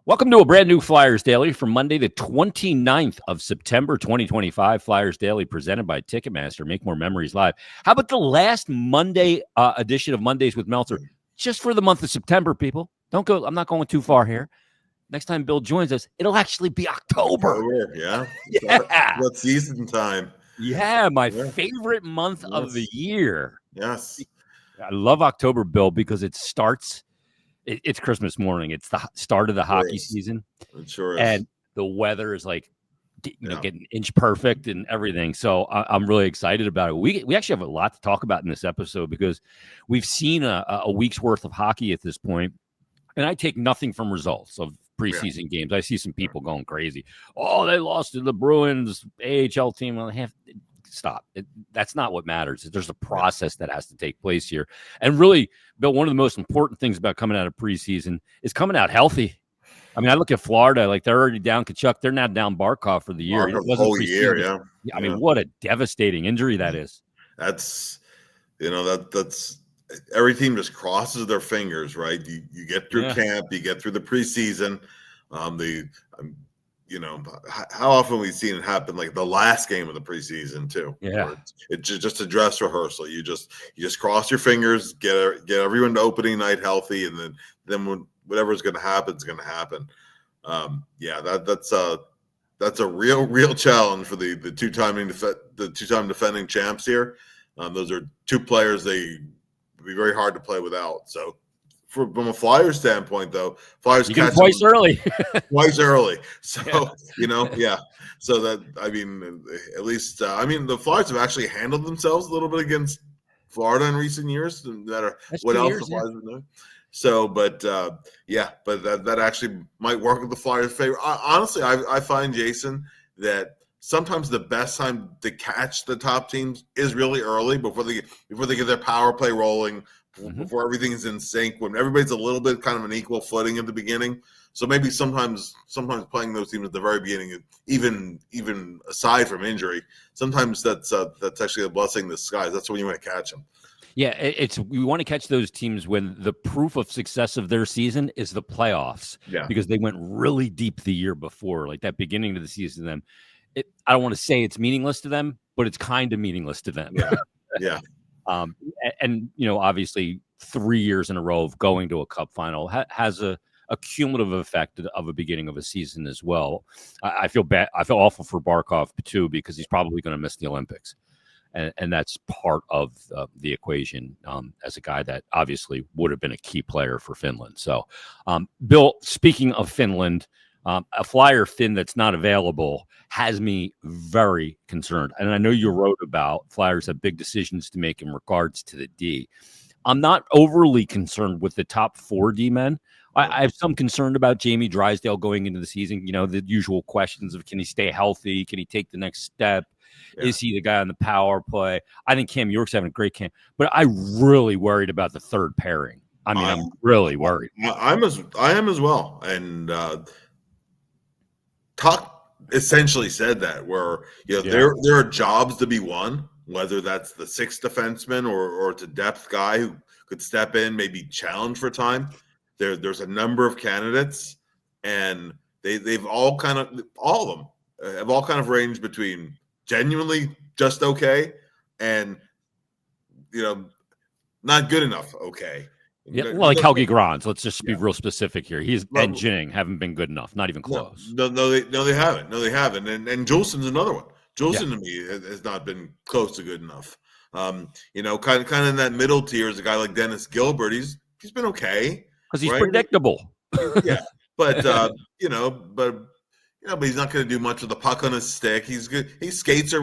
Welcome to a brand new Flyers Daily for Monday, the 29th of September, 2025. Flyers Daily presented by Ticketmaster. Make more memories live. How about the last Monday edition of Mondays with Meltzer? Just for the month of September, people. Don't go. I'm not going too far here. Next time Bill joins us, it'll actually be October. Yeah. Yeah. What season time? Yeah, my favorite month of the year. Yes. I love October, Bill, because it starts. It's Christmas morning. It's the start of the hockey season. It sure is. And the weather is like, getting inch perfect and everything. So I'm really excited about it. We actually have a lot to talk about in this episode because we've seen a week's worth of hockey at this point, and I take nothing from results of preseason games. I see some people going crazy. Oh, they lost to the Bruins AHL team. Well, stop. That's not what matters. There's a process that has to take place here. And really, Bill, one of the most important things about coming out of preseason is coming out healthy. I mean, I look at Florida, like they're already down Kachuk. They're now down Barkov for the year. It wasn't whole year, yeah. I mean, what a devastating injury that is. That's every team just crosses their fingers, right? You get through camp, you get through the preseason. How often we've seen it happen, like the last game of the preseason too. Yeah, it's just a dress rehearsal. You just cross your fingers, get everyone to opening night healthy, and then when whatever's going to happen is going to happen. That's a real challenge for the two-time defending champs here. Those are two players they would be very hard to play without. So. From a Flyers standpoint, though, Flyers catch twice early. So So that at least the Flyers have actually handled themselves a little bit against Florida in recent years. No matter what else the Flyers are doing. So, but that actually might work in the Flyers' favor. Honestly, I find, Jason, that sometimes the best time to catch the top teams is really early before they get their power play rolling. Before everything's in sync, when everybody's a little bit kind of an equal footing at the beginning. So maybe sometimes playing those teams at the very beginning, even aside from injury, sometimes that's actually a blessing in disguise. That's when you want to catch them. Yeah, we want to catch those teams when the proof of success of their season is the playoffs. Yeah, because they went really deep the year before, like that beginning of the season. Them, I don't want to say it's meaningless to them, but it's kind of meaningless to them. Yeah. And obviously 3 years in a row of going to a cup final has a cumulative effect of a beginning of a season as well. I feel bad. I feel awful for Barkov too, because he's probably going to miss the Olympics. And that's part of the equation as a guy that obviously would have been a key player for Finland. So, Bill, speaking of Finland, a Flyer Finn that's not available has me very concerned. And I know you wrote about Flyers have big decisions to make in regards to the D. I'm not overly concerned with the top 4 D men. I have some concern about Jamie Drysdale going into the season. The usual questions of, can he stay healthy? Can he take the next step? Yeah. Is he the guy on the power play? I think Cam York's having a great camp, but I'm really worried about the third pairing. I'm really worried. I am as well. And Tuck essentially said that, where there are jobs to be won, whether that's the sixth defenseman or it's a depth guy who could step in, maybe challenge for time. There's a number of candidates, and they've all of them have all kind of ranged between genuinely just okay and not good enough okay. Yeah, well, like Helge Grans. Let's just be real specific here. He's and Jing haven't been good enough, not even close. No, they haven't. No, they haven't. And Julesen's another one. Julesen to me has not been close to good enough. Kind of in that middle tier is a guy like Dennis Gilbert. He's been okay because he's predictable. Yeah, but but he's not going to do much with the puck on his stick. He's good. He skates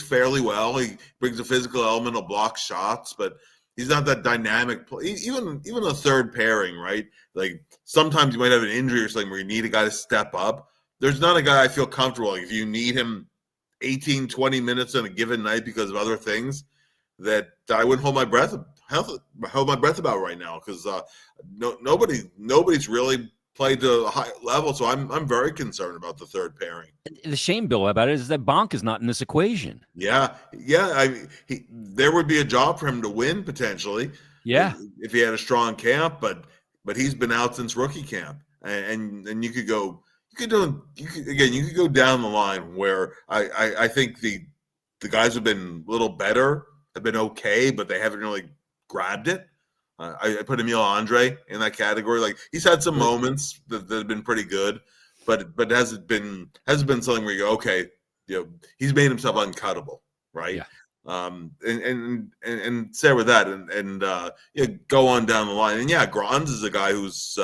fairly well. He brings a physical element, will block shots, but he's not that dynamic. Even a third pairing, right? Like sometimes you might have an injury or something where you need a guy to step up. There's not a guy I feel comfortable. Like if you need him 18, 20 minutes on a given night because of other things, that I wouldn't hold my breath about right now, because nobody's really played to a high level. So I'm very concerned about the third pairing. The shame, Bill, about it is that Bonk is not in this equation. Yeah. There would be a job for him to win potentially. Yeah, if he had a strong camp, but he's been out since rookie camp. and you could go down the line where I think the guys have been a little better, have been okay, but they haven't really grabbed it. I put Emil Andre in that category. Like, he's had some moments that have been pretty good, but hasn't been something where you go, okay, he's made himself uncuttable, right? Yeah. And say with that, and go on down the line. And Gronz is a guy who's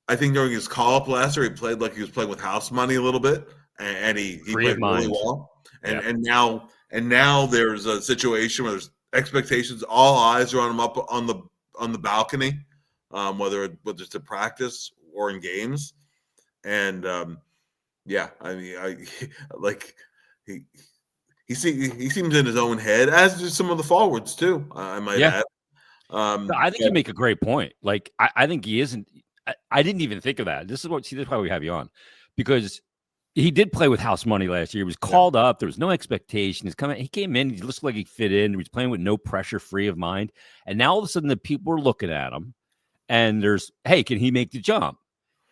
I think during his call up last year, he played like he was playing with house money a little bit, and he played really well. And now there's a situation where there's expectations. All eyes are on him up on the balcony, whether it's to practice or in games. And I mean, he seems in his own head, as do some of the forwards too. I might add. I think you make a great point. Like, I think he isn't. I didn't even think of that. This is why we have you on, because he did play with house money last year. He was called up. There was no expectation. He came in. He looked like he fit in. He was playing with no pressure, free of mind. And now all of a sudden, the people are looking at him, and hey, can he make the jump?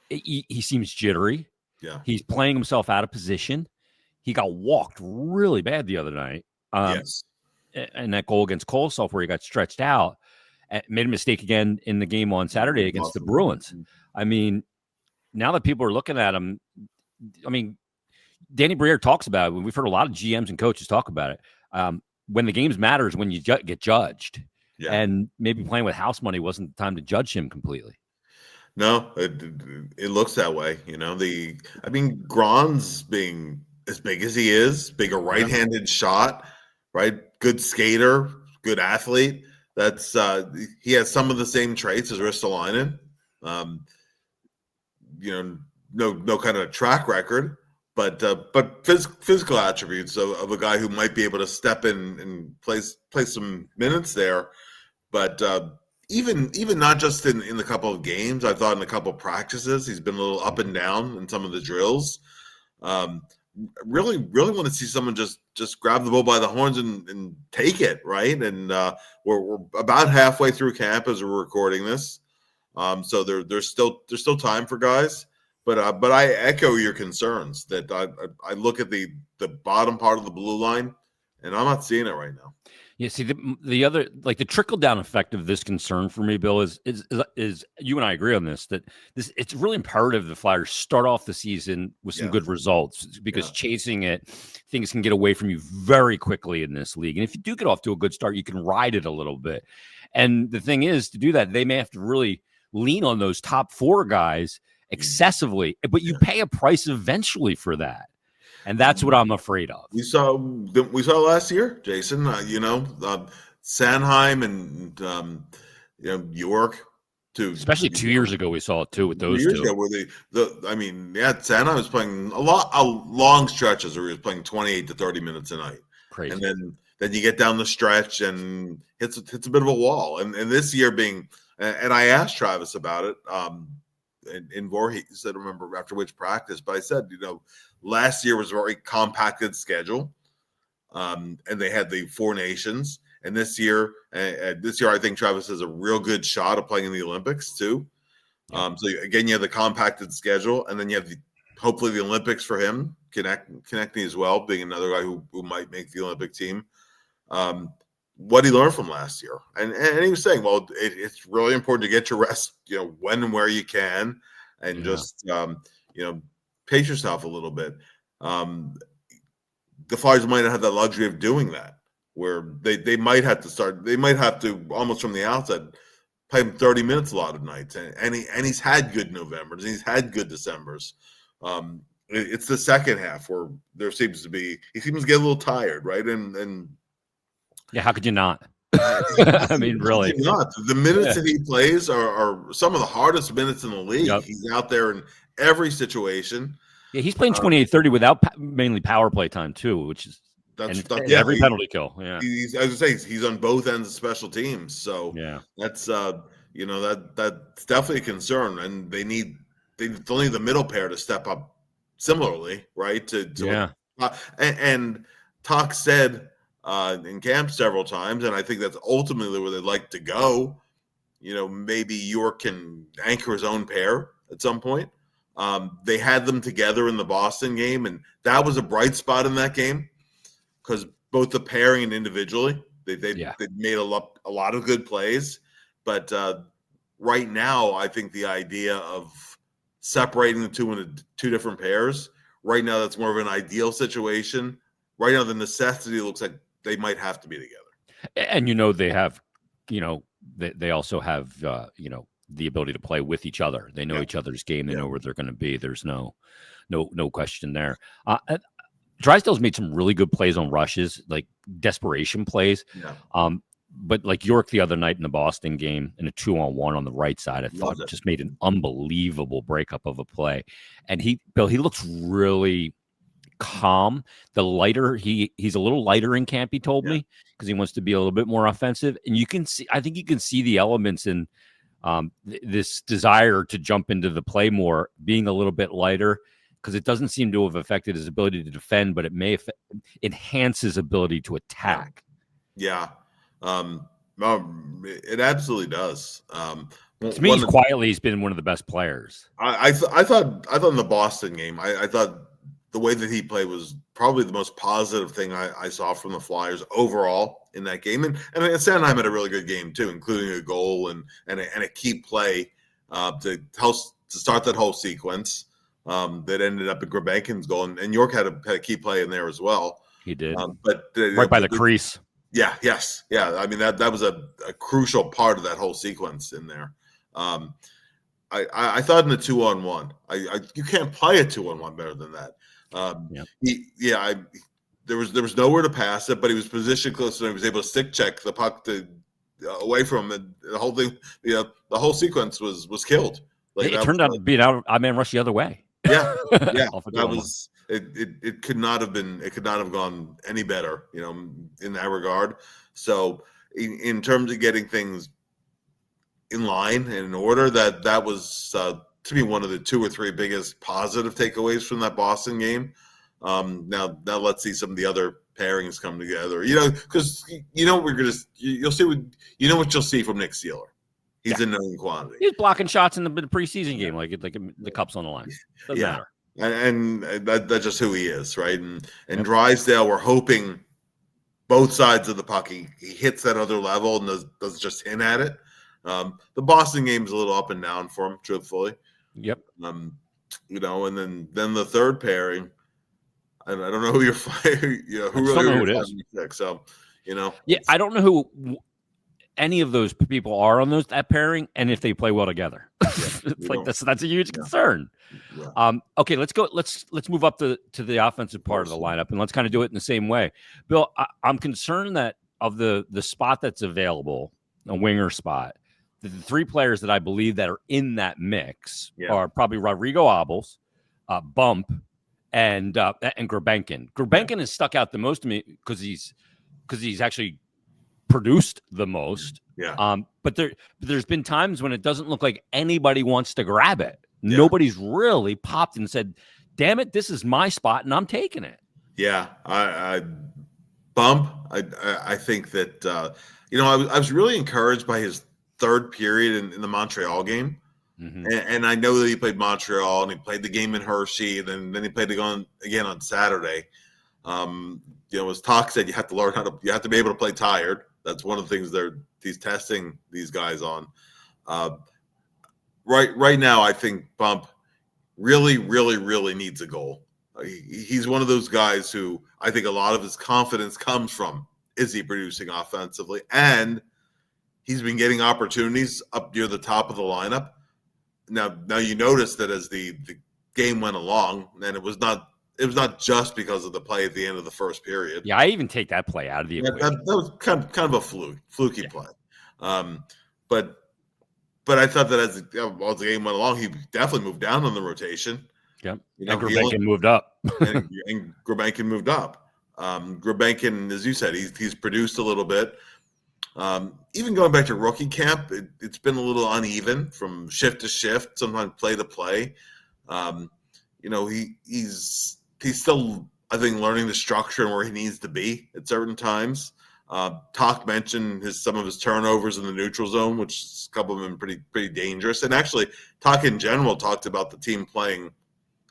He seems jittery. Yeah, he's playing himself out of position. He got walked really bad the other night. Yes, and that goal against Kolosov where he got stretched out. Made a mistake again in the game on Saturday against the Bruins. I mean, now that people are looking at him, I mean, Danny Briere talks about it. We've heard a lot of GMs and coaches talk about it. When the games matters, when you get judged, and maybe playing with house money wasn't the time to judge him completely. No, it looks that way. Gronz being as big as he is, bigger right-handed shot, right? Good skater, good athlete. That's he has some of the same traits as Ristolainen. No kind of track record, but physical attributes of a guy who might be able to step in and play some minutes there. But even not just in the couple of games, I thought in a couple of practices, he's been a little up and down in some of the drills. Really want to see someone just grab the bull by the horns and take it, right? And we're about halfway through camp as we're recording this, so there's still time for guys. But I echo your concerns that I look at the bottom part of the blue line, and I'm not seeing it right now. Yeah, see, the other, like, the trickle down effect of this concern for me, Bill, is you and I agree on this, that it's really imperative the Flyers start off the season with some good results, because chasing it, things can get away from you very quickly in this league. And if you do get off to a good start, you can ride it a little bit. And the thing is, to do that, they may have to really lean on those top four guys excessively, but you pay a price eventually for that. And that's what I'm afraid of. We saw last year, Jason. Sanheim and York, too. Especially 2 years ago, we saw it too with those two. Ago, where Sanheim was playing a long stretches where he was playing 28 to 30 minutes a night. Crazy. And then you get down the stretch and hits a bit of a wall. And this year and I asked Travis about it. In Voorhees, I don't remember after which practice, but I said, last year was a very compacted schedule, and they had the Four Nations. And this year, I think Travis has a real good shot of playing in the Olympics too. So again, you have the compacted schedule, and then you have hopefully the Olympics for him connecting as well, being another guy who might make the Olympic team. What he learned from last year, and he was saying, well, it's really important to get your rest, when and where you can, and just pace yourself a little bit. The Flyers might not have the luxury of doing that, where they might have to start. They might have to almost from the outset play him 30 minutes a lot of nights, and he's had good Novembers, and he's had good Decembers. It's the second half where he seems to get a little tired, right? And yeah, how could you not? I mean, really. Not. The minutes that he plays are some of the hardest minutes in the league. Yep. He's out there in every situation. Yeah, he's playing 28-30 without mainly power play time too, which is every penalty kill. Yeah, as I say, he's on both ends of special teams. So that's that's definitely a concern, and they still need the middle pair to step up similarly, right? And Talk said in camp several times, and I think that's ultimately where they'd like to go, maybe York can anchor his own pair at some point. They had them together in the Boston game, and that was a bright spot in that game because both the pairing and individually, they made a lot of good plays. But right now, I think the idea of separating the two into two different pairs, right now that's more of an ideal situation. Right now, the necessity looks like they might have to be together. And they have, they also have, the ability to play with each other. They know each other's game. They know where they're going to be. There's no question there. Drysdale's made some really good plays on rushes, like desperation plays. Yeah. But like York the other night in the Boston game in a 2-on-1 on the right side, I thought just made an unbelievable breakup of a play. And he looks really calm. The lighter he's a little lighter in camp, he told me, because he wants to be a little bit more offensive. And I think you can see the elements in this desire to jump into the play more, being a little bit lighter, because it doesn't seem to have affected his ability to defend, but it may enhance his ability to attack. Yeah. It absolutely does. To me, he's been one of the best players. I thought in the Boston game, I thought the way that he played was probably the most positive thing I saw from the Flyers overall in that game. And Sanheim had a really good game too, including a goal and a key play to start that whole sequence that ended up in Grabenkin's goal. And York had a key play in there as well. He did. But right by the crease. Yeah. Yes. Yeah. I mean, that was a crucial part of that whole sequence in there. I thought in the 2-on-1, you can't play a 2-on-1 better than that. There was nowhere to pass it, but he was positioned close and he was able to stick check the puck away from him. The whole thing, the whole sequence was killed. Like it turned out to be an out-man rush the other way. Yeah. That was it. Could not have been. It could not have gone any better. In that regard. So in terms of getting things in line and in order, that was to me one of the 2 or 3 biggest positive takeaways from that Boston game. Now let's see some of the other pairings come together. Because you'll see what you'll see from Nick Seeler. He's a known quantity. He's blocking shots in the preseason game, like the Cup's on the line. Doesn't matter. And that's just who he is, right? And Drysdale, we're hoping both sides of the puck he hits that other level and does just hint at it. The Boston game's a little up and down for him, truthfully. Yep. And then the third pairing, I don't know who you're fighting. Who really who it is. So, I don't know who any of those people are on that pairing, and if they play well together. It's like that's a huge concern. Yeah. Okay, let's go. Let's move up to the offensive part of the lineup, and let's kind of do it in the same way. Bill, I'm concerned that of the spot that's available, a winger spot, the 3 players that I believe that are in that mix are probably Rodrigo Abels, Bump, and Grabenkin. Grabenkin has stuck out the most to me because he's actually produced the most. Yeah. But there's been times when it doesn't look like anybody wants to grab it. Yeah. Nobody's really popped and said, "Damn it, this is my spot, and I'm taking it." Yeah, I Bump. I think that I was really encouraged by his third period in the Montreal game. Mm-hmm. And I know that he played Montreal and he played the game in Hershey, and then he played again on Saturday. As Talk said, you have to be able to play tired. That's one of the things he's testing these guys on. Right now, I think Bump really, really, really needs a goal. He's one of those guys who I think a lot of his confidence comes from. Is he producing offensively? And he's been getting opportunities up near the top of the lineup. Now you notice that as the game went along, and it was not just because of the play at the end of the first period. Yeah, I even take that play out of the equation. That was kind of a fluky play. But I thought that as the game went along, he definitely moved down on the rotation. Yep. And Grabenkin moved up. and Grabenkin moved up. Grabenkin, as you said, he's produced a little bit. Even going back to rookie camp, it's been a little uneven from shift to shift, sometimes play to play. He's still, I think, learning the structure and where he needs to be at certain times. Talk mentioned some of his turnovers in the neutral zone, which a couple of them pretty dangerous. And actually, Talk in general talked about the team playing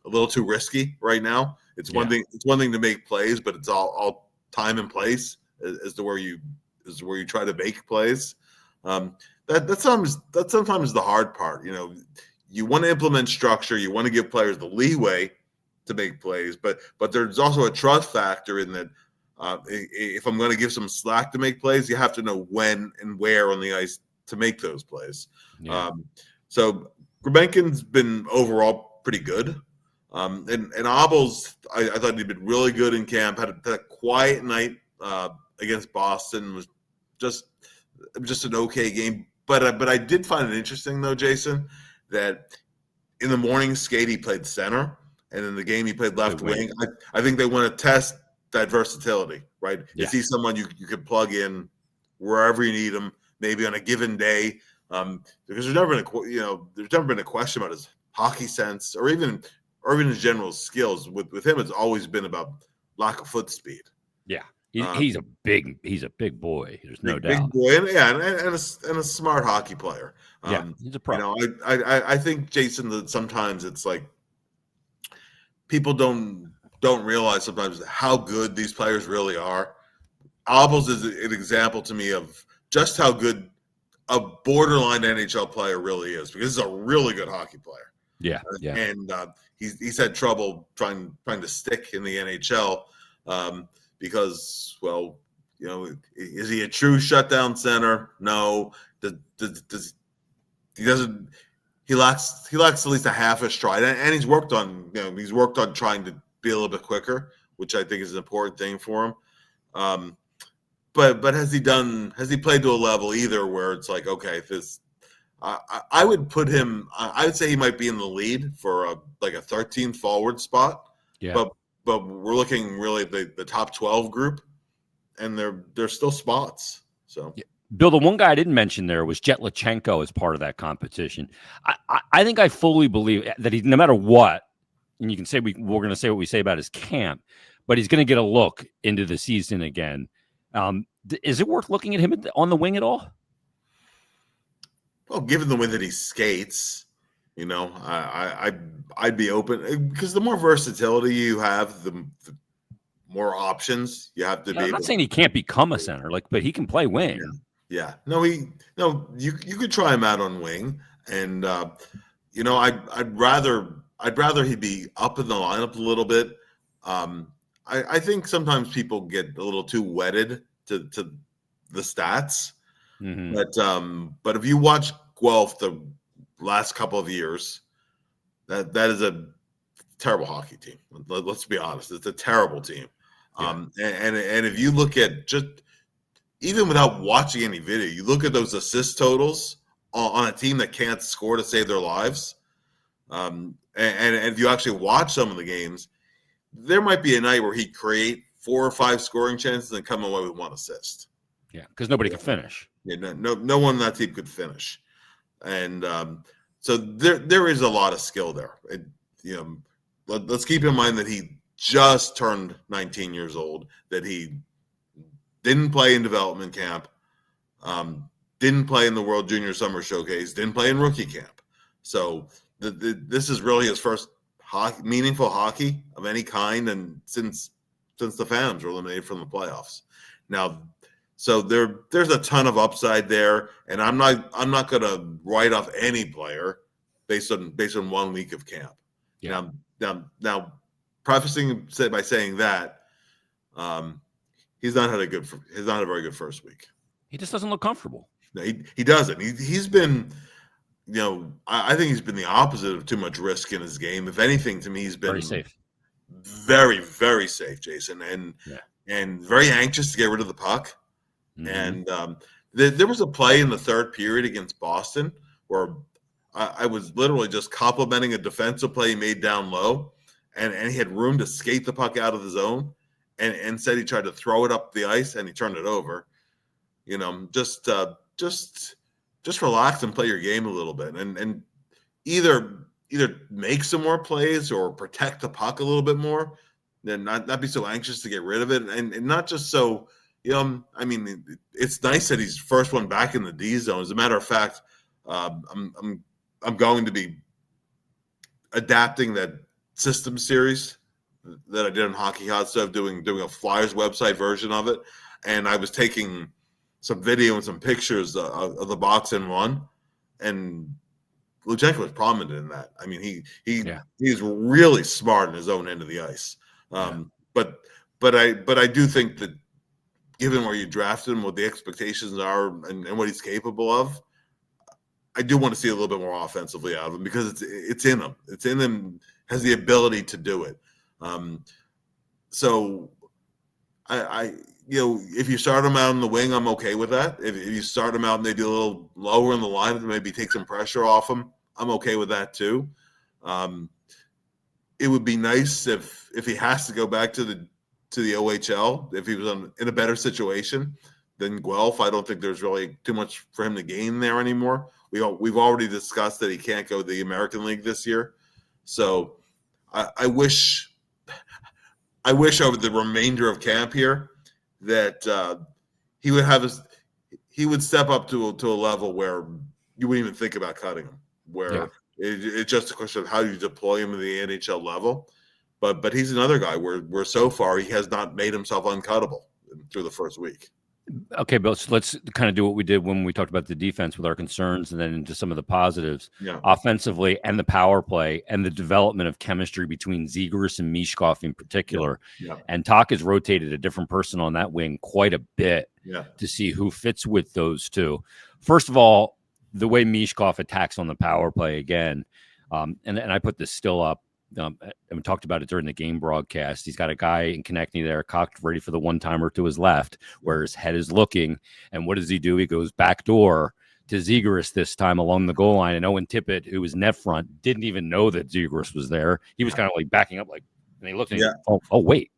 a little too risky right now. It's one thing. It's one thing to make plays, but it's all time and place as to where you try to make plays. That's sometimes the hard part. You want to implement structure. You want to give players the leeway to make plays, but there's also a trust factor in that. If I'm going to give some slack to make plays, you have to know when and where on the ice to make those plays. Yeah. So Gulbenkian's been overall pretty good. And Abels, I thought he'd been really good in camp. Had a quiet night against Boston. Was just an okay game. But I did find it interesting though, Jason, that in the morning skate he played center, and in the game he played left wing. I think they want to test that versatility, right? Yeah. Is he someone you can plug in wherever you need him, maybe on a given day? Because there's never been a question about his hockey sense or even his general skills. With him, it's always been about lack of foot speed. Yeah, he's a big boy. There's no doubt. Big boy, and a smart hockey player. He's a pro. I think, Jason, that sometimes it's like people don't realize sometimes how good these players really are. Abels is an example to me of just how good a borderline NHL player really is, because he's a really good hockey player. Yeah. And he's had trouble trying to stick in the NHL because, well, is he a true shutdown center? No. He lacks at least a half a stride, and he's worked on trying to be a little bit quicker, which I think is an important thing for him. But has he played to a level either where it's like, okay, I would put him, I would say he might be in the lead for a 13th forward spot. Yeah. But we're looking really at the top 12 group, and there's still spots. So yeah. Bill, the one guy I didn't mention there was Jetlachenko as part of that competition. I think I fully believe that no matter what, and you can say we're going to say what we say about his camp, but he's going to get a look into the season again. Is it worth looking at him on the wing at all? Well, given the way that he skates, I'd be open, because the more versatility you have, the more options you have to be. I'm not saying he can't become a center, but he can play wing. Yeah. No, you could try him out on wing, and I'd rather he be up in the lineup a little bit. I think sometimes people get a little too wedded to the stats. Mm-hmm. But if you watch Guelph the last couple of years, that is a terrible hockey team. Let's be honest, it's a terrible team. Yeah. And if you look at, just even without watching any video, you look at those assist totals on a team that can't score to save their lives. And if you actually watch some of the games, there might be a night where he create 4 or 5 scoring chances and come away with 1 assist. Yeah, because nobody can finish. Yeah, no one on that team could finish, and so there is a lot of skill there. Let's keep in mind that he just turned 19 years old, that he didn't play in development camp, didn't play in the World Junior Summer Showcase, didn't play in rookie camp. So this is really his first meaningful hockey of any kind, and since the Phantoms were eliminated from the playoffs. Now, so there's a ton of upside there, and I'm not going to write off any player based on 1 week of camp. Yeah. Now, prefacing by saying that, he's not had a very good first week. He just doesn't look comfortable. No, he doesn't. He's been, I think he's been the opposite of too much risk in his game. If anything, to me, he's been very safe. Very, very safe, Jason, and very anxious to get rid of the puck. Mm-hmm. And there was a play in the third period against Boston where I was literally just complimenting a defensive play he made down low, and he had room to skate the puck out of the zone, and said he tried to throw it up the ice and he turned it over. Just relax and play your game a little bit, and either make some more plays or protect the puck a little bit more, then not be so anxious to get rid of it, and not just so I mean, it's nice that he's first one back in the D zone. As a matter of fact, I'm going to be adapting that system series that I did on Hockey Hot Stuff, doing a Flyers website version of it, and I was taking some video and some pictures of the box and run, and Luchenko was prominent in that. I mean, he's really smart in his own end of the ice. But I do think that given where you drafted him, what the expectations are, and what he's capable of, I do want to see a little bit more offensively out of him, because it's in him. It's in him, has the ability to do it. So I if you start him out on the wing, I'm okay with that. If you start him out maybe a little lower in the line and maybe take some pressure off him, I'm okay with that too. It would be nice if he has to go back to the OHL, if he was in a better situation than Guelph. I don't think there's really too much for him to gain there anymore. We've already discussed that he can't go to the American League this year. So I wish over the remainder of camp here that he would step up to a level where you wouldn't even think about cutting him, where it's just a question of how you deploy him in the NHL level. But he's another guy where so far he has not made himself uncuttable through the first week. Okay, Bill, so let's kind of do what we did when we talked about the defense with our concerns, and then into some of the positives. Offensively, and the power play, and the development of chemistry between Zegras and Mishkov in particular. And Talk has rotated a different person on that wing quite a bit to see who fits with those two. First of all, the way Mishkov attacks on the power play again, and I put this still up, and we talked about it during the game broadcast. He's got a guy in Konechny there, cocked ready for the one-timer to his left, where his head is looking. And what does he do? He goes back door to Zegras this time along the goal line. And Owen Tippett, who was net front, didn't even know that Zegras was there. He was kind of like backing up, and he looked and he goes, oh, wait.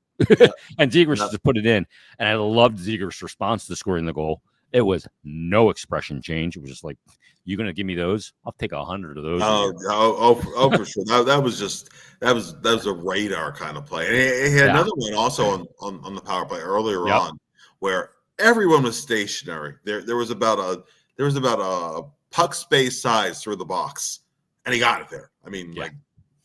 And Zegras just put it in. And I loved Zegras' response to scoring the goal. It was no expression change. It was just like, you're going to give me those? I'll take 100 of those. For sure. That was a radar kind of play. And he had another one also on the power play earlier on, where everyone was stationary. There was about a puck space size through the box, and he got it there. I mean, like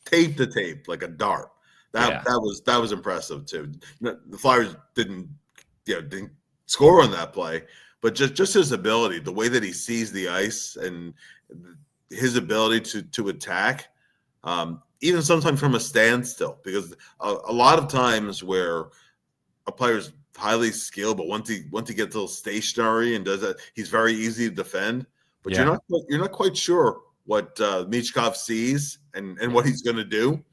tape to tape, like a dart. That was impressive too. The Flyers didn't score on that play. But just his ability, the way that he sees the ice, and his ability to attack, even sometimes from a standstill, because a lot of times where a player's highly skilled, but once he gets a little stationary and does that, he's very easy to defend. But you're not quite sure what Michkov sees and what he's going to do.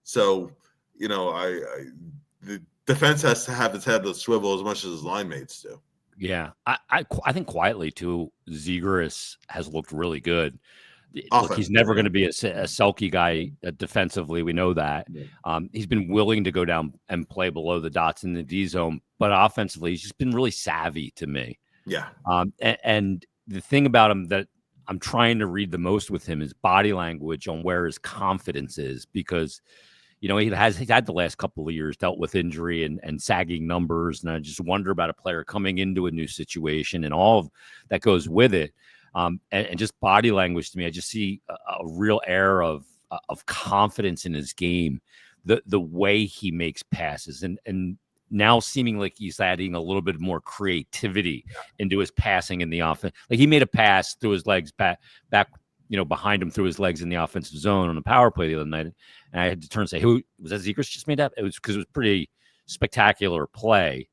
So the defense has to have its head to swivel as much as his line mates do. Yeah, I think quietly too, Zegras has looked really good. Look, he's never going to be a Selke guy defensively. We know that. He's been willing to go down and play below the dots in the D zone, but offensively, he's just been really savvy to me. And the thing about him that I'm trying to read the most with him is body language on where his confidence is, because he's had the last couple of years dealt with injury and sagging numbers. And I just wonder about a player coming into a new situation and all of that goes with it. And just body language to me, I just see a real air of confidence in his game, the way he makes passes, and now seeming like he's adding a little bit more creativity into his passing in the offense. Like he made a pass through his legs back behind him through his legs in the offensive zone on the power play the other night. And I had to turn and say, who was that? Zegras just made that? It was because it was pretty spectacular play.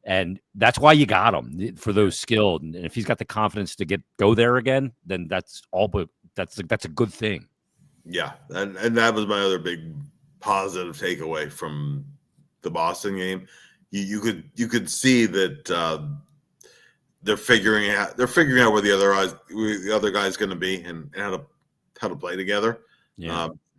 And that's why you got him, for those skilled. And if he's got the confidence to go there again, then that's a good thing. Yeah. And that was my other big positive takeaway from the Boston game. You could see that they're figuring out where the other guy's going to be and how to play together.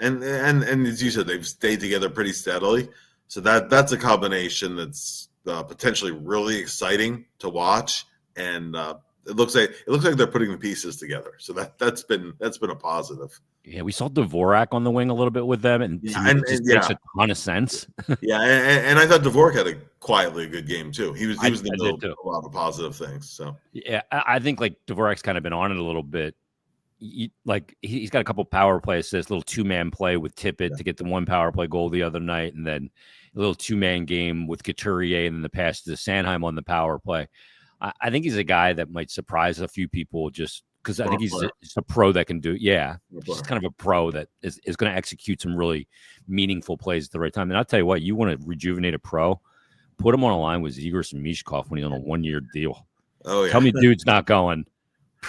And as you said, they've stayed together pretty steadily. So that's a combination that's potentially really exciting to watch. And it looks like they're putting the pieces together. So that's been a positive. Yeah, we saw Dvorak on the wing a little bit with them, and to me, it just makes a ton of sense. Yeah, and I thought Dvorak had a quietly good game too. He was in the middle of too. a lot of positive things. So yeah, I think like Dvorak's kind of been on it a little bit. Like he's got a couple power play assists, little 2-man play with Tippett to get the 1 power play goal the other night, and then a little 2-man game with Couturier, and then the pass to Sanheim on the power play. I think he's a guy that might surprise a few people just because I think he's a pro that can do. Yeah, he's kind of a pro that is going to execute some really meaningful plays at the right time. And I'll tell you what, you want to rejuvenate a pro, put him on a line with Zegras and Mishkov when he's on a 1-year deal. Oh yeah, tell me, dude's not going.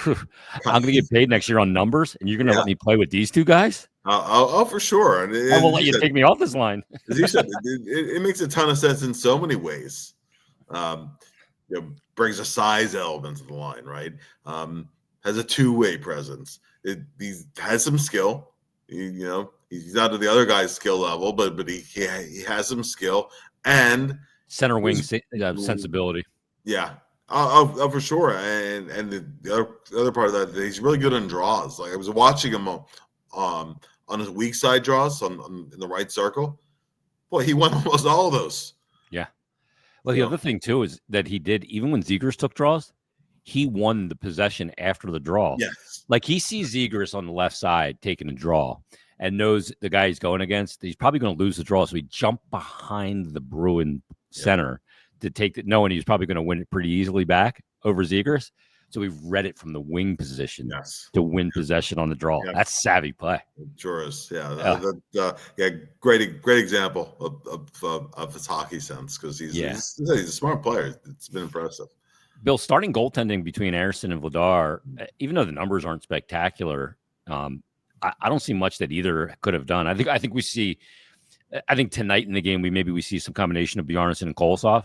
I'm going to get paid next year on numbers, and you're going to let me play with these two guys? Oh, for sure. And I will let you take me off this line. As you said, it makes a ton of sense in so many ways. Brings a size element to the line, right? Has a two-way presence. He has some skill. He's not at the other guy's skill level, but he has some skill and center wing sensibility. Yeah. For sure. And the other part of that, he's really good on draws. Like I was watching him on his weak side draws in the right circle. Boy, he won almost all of those. Yeah. Well, the other thing too is that he did, even when Zegras took draws, he won the possession after the draw. Yes. Like he sees Zegras on the left side taking a draw and knows the guy he's going against, he's probably going to lose the draw. So he jumped behind the Bruin center to take it, knowing he's probably going to win it pretty easily back over Zegras. So we've read it from the wing position to win possession on the draw. Yeah. That's savvy play. It sure is. Great example of his hockey sense because he's a smart player. It's been impressive. Bill, starting goaltending between Ersson and Vladar, even though the numbers aren't spectacular, I don't see much that either could have done. I think we see. I think tonight in the game we see some combination of Bjarnason and Kolosov,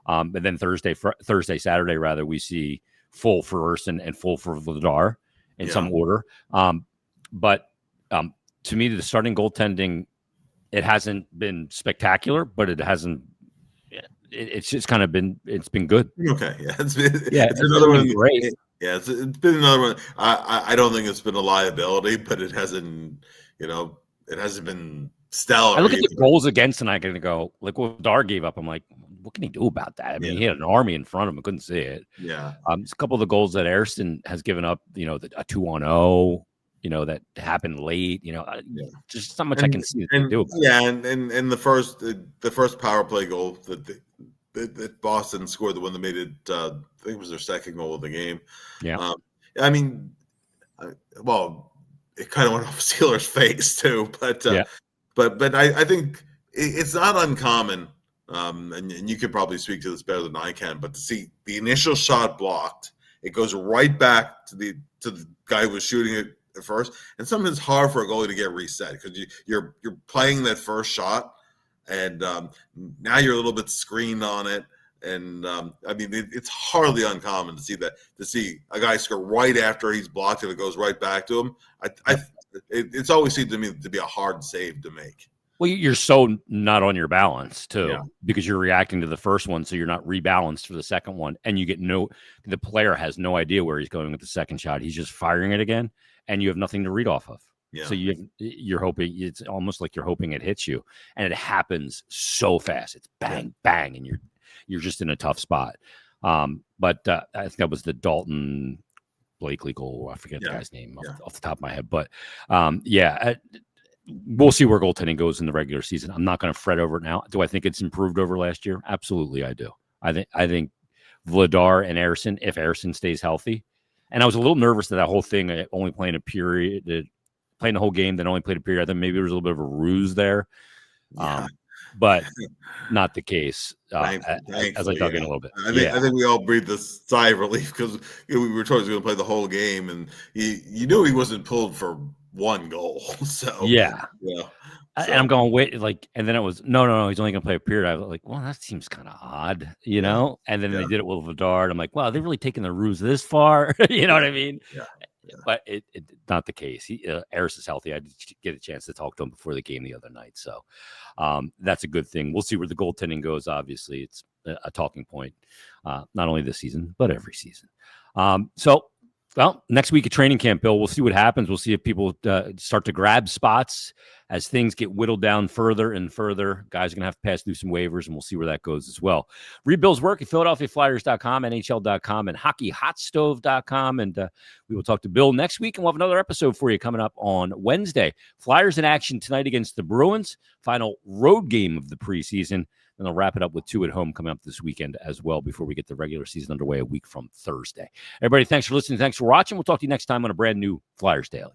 and then Saturday rather we see full for Ersson and full for Vladar in some order. But to me, the starting goaltending, it hasn't been spectacular, but it hasn't. It's just kind of been. It's been good. Okay, it's another one. Great. It's been another one. I don't think it's been a liability, but it hasn't. It hasn't been stellar. I look at the goals against, and I can go like what Vladar gave up. I'm like, what can he do about that? I mean, he had an army in front of him, couldn't see it. Yeah. It's a couple of the goals that Ersson has given up. A 2-on-0. That happened late. Just not much I can see to do. And the first power play goal that Boston scored, the one that made it, I think it was their second goal of the game. Yeah. I mean, it kind of went off Steelers' face too, but I think it's not uncommon, and you could probably speak to this better than I can, but to see the initial shot blocked, it goes right back to the guy who was shooting it at first, and sometimes it's hard for a goalie to get reset because you're playing that first shot, and now you're a little bit screened on it, and I mean it's hardly uncommon to see a guy score right after he's blocked and it goes right back to him. It's always seemed to me to be a hard save to make. Well, you're so not on your balance too, because you're reacting to the first one, so you're not rebalanced for the second one, and the player has no idea where he's going with the second shot. He's just firing it again, and you have nothing to read off of. Yeah. So you're hoping, it's almost like you're hoping it hits you, and it happens so fast. It's bang, bang, and you're just in a tough spot. But I think that was the Dalton Blakely goal. I forget the guy's name off the top of my head, but we'll see where goaltending goes in the regular season. I'm not going to fret over it now. Do I think it's improved over last year? Absolutely, I do. I think Vladar and Ersson, if Ersson stays healthy, and I was a little nervous that whole thing, only playing a period, playing the whole game, then only played a period. I think maybe there was a little bit of a ruse there, but not the case. As I dug in a little bit, I think we all breathed a sigh of relief because we were told he was going to play the whole game, and you knew he wasn't pulled for one goal. So and I'm going wait, and then it was no, he's only going to play a period. I was like, well, that seems kind of odd, And then they did it with Vladar, and I'm like, wow, are they really taking the ruse this far? You know what I mean? Yeah. But it not the case. Eris is healthy. I did get a chance to talk to him before the game the other night, so that's a good thing. We'll see where the goaltending goes. Obviously, it's a talking point, not only this season but every season. So Well, next week at training camp, Bill, we'll see what happens. We'll see if people start to grab spots as things get whittled down further and further. Guys are going to have to pass through some waivers, and we'll see where that goes as well. Read Bill's work at PhiladelphiaFlyers.com, NHL.com, and HockeyHotStove.com. And we will talk to Bill next week, and we'll have another episode for you coming up on Wednesday. Flyers in action tonight against the Bruins, final road game of the preseason. And they'll wrap it up with 2 at home coming up this weekend as well before we get the regular season underway a week from Thursday. Everybody, thanks for listening. Thanks for watching. We'll talk to you next time on a brand new Flyers Daily.